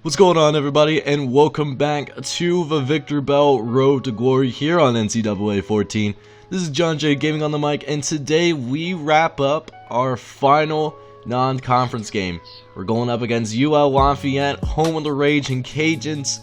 What's going on, everybody, and welcome back to the Victor Bell Road to Glory here on NCAA 14. This is John J Gaming on the mic, and today we wrap up our final non-conference game. We're going up against UL Lafayette, home of the Raging Cajuns.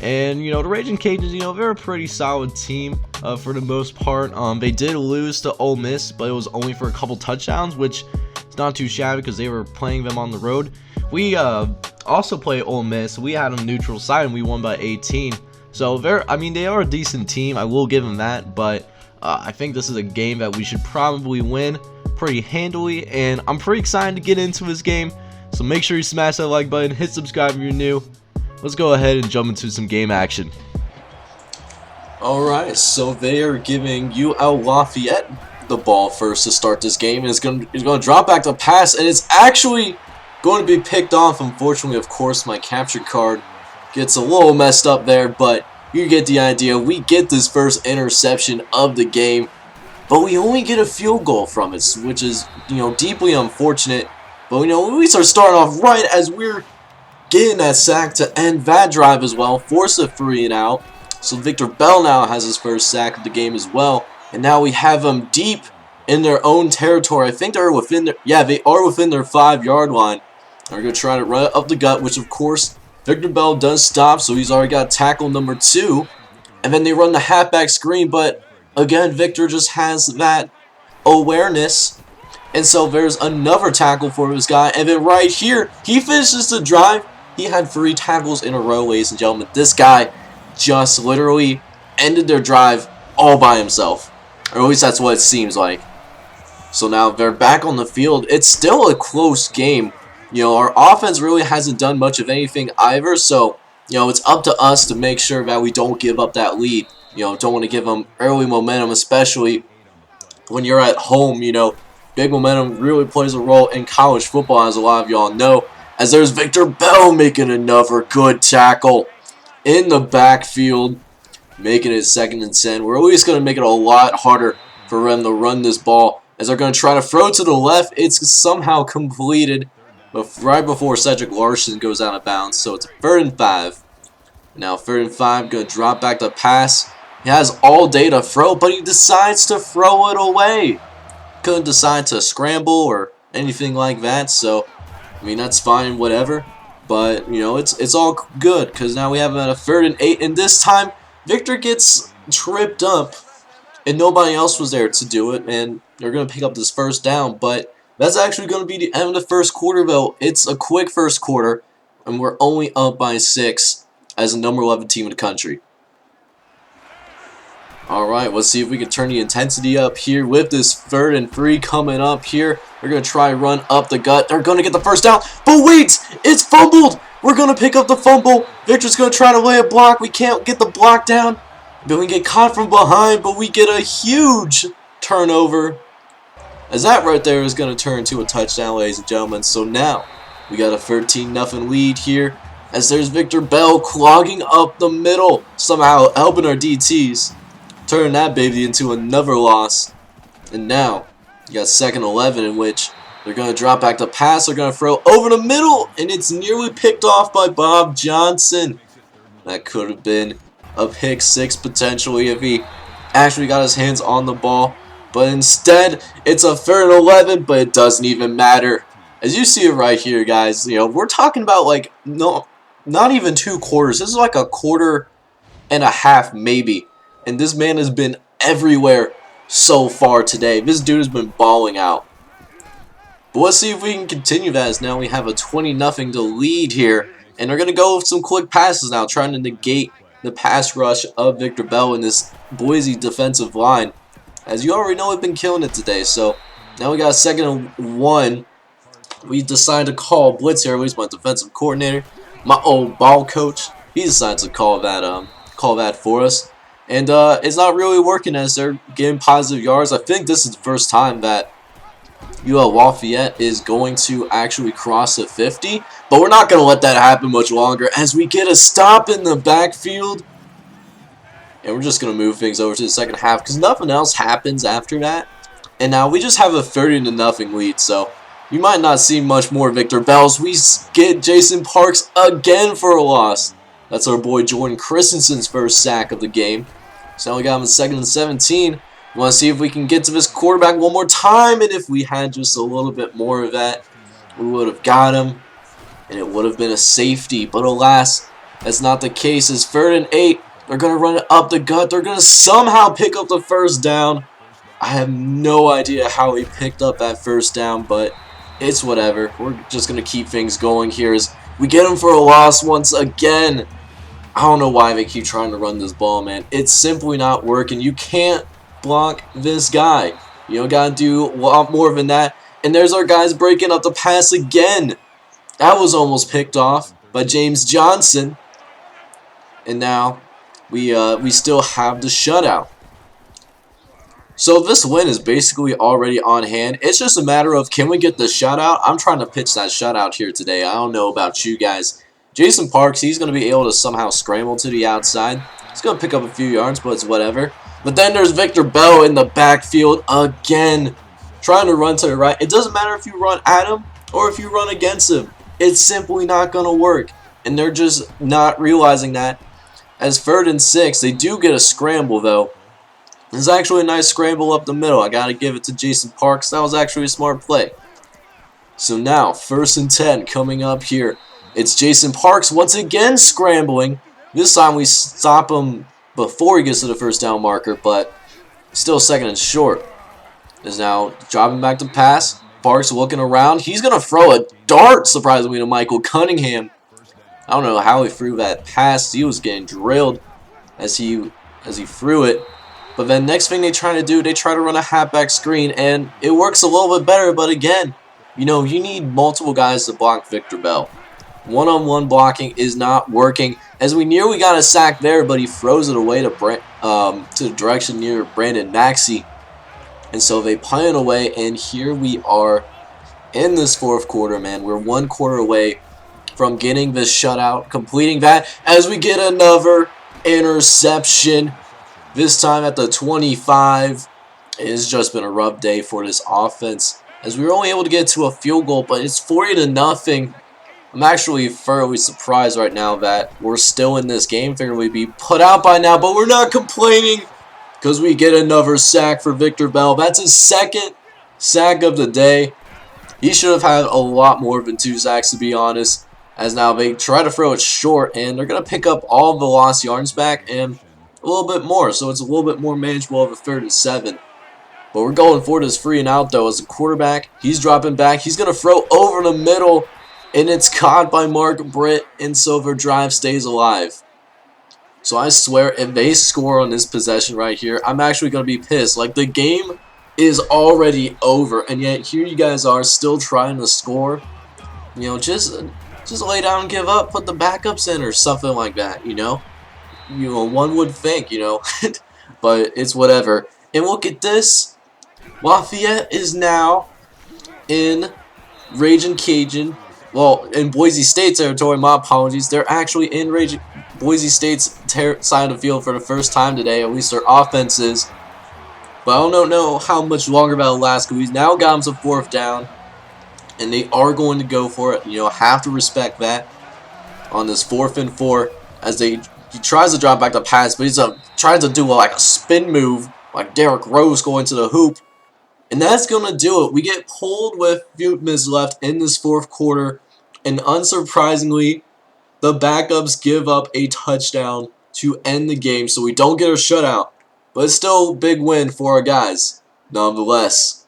And, the Raging Cajuns, they're a pretty solid team for the most part. They did lose to Ole Miss, but it was only for a couple touchdowns, which is not too shabby because they were playing them on the road. We also play Ole Miss. We had them neutral side and we won by 18. So they are a decent team. I will give them that, but I think this is a game that we should probably win pretty handily, and I'm pretty excited to get into this game. So make sure you smash that like button, hit subscribe if you're new. Let's go ahead and jump into some game action. Alright, so they are giving UL Lafayette the ball first to start this game, and it's going to drop back to pass, and it's actually going to be picked off. Unfortunately, of course, my capture card gets a little messed up there, but you get the idea. We get this first interception of the game, but we only get a field goal from it, which is, deeply unfortunate. But, we start starting off right as we're getting that sack to end that drive as well, force a 3 and out. So Victor Bell now has his first sack of the game as well, and now we have them deep in their own territory. I think they're within their, they are within their 5-yard line. They're going to try to run it up the gut, which of course Victor Bell does stop, so he's already got tackle number 2. And then they run the halfback screen, but again, Victor just has that awareness. And so there's another tackle for this guy. And then right here, he finishes the drive. He had 3 tackles in a row, ladies and gentlemen. This guy just literally ended their drive all by himself. Or at least that's what it seems like. So now they're back on the field. It's still a close game. Our offense really hasn't done much of anything either, so, it's up to us to make sure that we don't give up that lead. Don't want to give them early momentum, especially when you're at home. Big momentum really plays a role in college football, as a lot of y'all know, as there's Victor Bell making another good tackle in the backfield, making it 2nd and 10. We're always going to make it a lot harder for them to run this ball, as they're going to try to throw to the left. It's somehow completed, but right before Cedric Larson goes out of bounds, so it's 3rd and 5. Now 3rd and 5, going to drop back to pass. He has all day to throw, but he decides to throw it away. Couldn't decide to scramble or anything like that, so, that's fine, whatever. But, it's all good, because now we have a 3rd and 8, and this time, Victor gets tripped up, and nobody else was there to do it, and they're going to pick up this first down, but that's actually going to be the end of the first quarter, though. It's a quick first quarter, and we're only up by 6 as the number 11 team in the country. Alright, let's see if we can turn the intensity up here with this 3rd and 3 coming up here. They're going to try and run up the gut. They're going to get the first down, but wait! It's fumbled! We're going to pick up the fumble. Victor's going to try to lay a block. We can't get the block down. Then we get caught from behind, but we get a huge turnover, as that right there is going to turn into a touchdown, ladies and gentlemen. So now we got a 13-0 lead here, as there's Victor Bell clogging up the middle, somehow helping our DTs, turning that baby into another loss. And now you got 2nd and 11, in which they're going to drop back to pass. They're going to throw over the middle, and it's nearly picked off by Bob Johnson. That could have been a pick 6 potentially if he actually got his hands on the ball. But instead, it's a 3rd and 11, but it doesn't even matter. As you see it right here, guys, we're talking about not even 2 quarters. This is like a quarter and a half maybe. And this man has been everywhere so far today. This dude has been balling out. But let's see if we can continue that, as now we have a 20-0 to lead here. And they're going to go with some quick passes now, trying to negate the pass rush of Victor Bell in this Boise defensive line. As you already know, we've been killing it today. So now we got 2nd and 1. We decided to call blitz here. At least my defensive coordinator, my old ball coach, he decided to call that for us. And it's not really working, as they're getting positive yards. I think this is the first time that UL Lafayette is going to actually cross the 50. But we're not going to let that happen much longer, as we get a stop in the backfield. And we're just going to move things over to the second half, because nothing else happens after that. And now we just have a 30-0 lead. So You might not see much more Victor Bells. We get Jason Parks again for a loss. That's our boy Jordan Christensen's first sack of the game. So now we got him in 2nd and 17. We want to see if we can get to this quarterback one more time. And if we had just a little bit more of that, we would have got him. And it would have been a safety. But alas, that's not the case. It's 3rd and 8. They're going to run it up the gut. They're going to somehow pick up the first down. I have no idea how he picked up that first down, but it's whatever. We're just going to keep things going here as we get him for a loss once again. I don't know why they keep trying to run this ball, man. It's simply not working. You can't block this guy. You don't got to do a lot more than that. And there's our guys breaking up the pass again. That was almost picked off by James Johnson. And now we still have the shutout. So this win is basically already on hand. It's just a matter of, can we get the shutout? I'm trying to pitch that shutout here today. I don't know about you guys. Jason Parks, he's going to be able to somehow scramble to the outside. He's going to pick up a few yards, but it's whatever. But then there's Victor Bell in the backfield again, trying to run to the right. It doesn't matter if you run at him or if you run against him. It's simply not going to work. And they're just not realizing that. As 3rd and 6, they do get a scramble, though. It's actually a nice scramble up the middle. I got to give it to Jason Parks. That was actually a smart play. So now, 1st and 10 coming up here. It's Jason Parks once again scrambling. This time we stop him before he gets to the first down marker, but still 2nd and short. Is now dropping back to pass. Parks looking around. He's going to throw a dart, surprisingly, to Michael Cunningham. I don't know how he threw that pass. He was getting drilled as he threw it. But then next thing they try to do, they try to run a halfback screen, and it works a little bit better. But again, you know, you need multiple guys to block Victor Bell. One-on-one blocking is not working. As we nearly got a sack there, but he throws it away to the direction near Brandon Maxey. And so they punt it away, and here we are in this 4th quarter, man. We're 1 quarter away from getting this shutout, completing that, as we get another interception. This time at the 25. It's just been a rough day for this offense, as we were only able to get to a field goal, but it's 40-0. I'm actually thoroughly surprised right now that we're still in this game. Figured we'd be put out by now, but we're not complaining because we get another sack for Victor Bell. That's his 2nd sack of the day. He should have had a lot more than 2 sacks, to be honest, as now they try to throw it short, and they're going to pick up all the lost yards back and a little bit more, so it's a little bit more manageable of a 3rd and 7. But we're going for this 3 and out, though, as a quarterback. He's dropping back. He's going to throw over the middle, and it's caught by Mark Britt, and so their drive stays alive. So I swear, if they score on this possession right here, I'm actually going to be pissed. Like, the game is already over, and yet here you guys are still trying to score. You know, just lay down and give up. Put the backups in or something like that, you know. One would think, you know, but it's whatever. And look at this. Lafayette is now in Ragin' Cajun. Well, in Boise State territory, my apologies. They're actually in Boise State's side of the field for the first time today. At least their offense is. But I don't know how much longer that'll last, because we've now got them to 4th down. And they are going to go for it. You know, have to respect that on this 4th and 4 as he tries to drop back the pass, but he's trying to do like a spin move, like Derrick Rose going to the hoop. And that's going to do it. We get pulled with a few minutes left in this 4th quarter. And unsurprisingly, the backups give up a touchdown to end the game. So we don't get a shutout. But it's still a big win for our guys, nonetheless.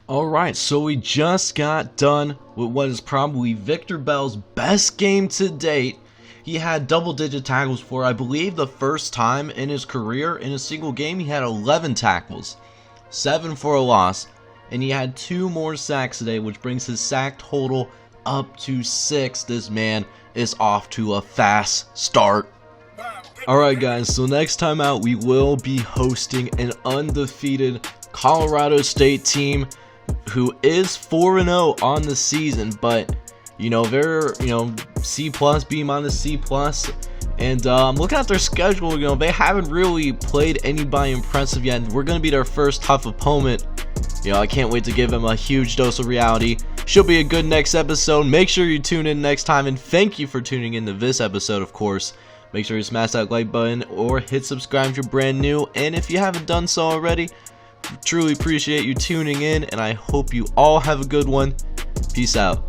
Alright, so we just got done with what is probably Victor Bell's best game to date. He had double-digit tackles for, I believe, the first time in his career. In a single game, he had 11 tackles, 7 for a loss, and he had 2 more sacks today, which brings his sack total up to 6. This man is off to a fast start. Alright guys, so next time out, we will be hosting an undefeated Colorado State team who is 4-0 on the season, but you know, they're, C+, B-, C+, and looking at their schedule, they haven't really played anybody impressive yet. We're going to be their first tough opponent, I can't wait to give him a huge dose of reality. Should be a good next episode. Make sure you tune in next time, and thank you for tuning in to this episode, of course. Make sure you smash that like button or hit subscribe if you're brand new, and if you haven't done so already, truly appreciate you tuning in, and I hope you all have a good one. Peace out.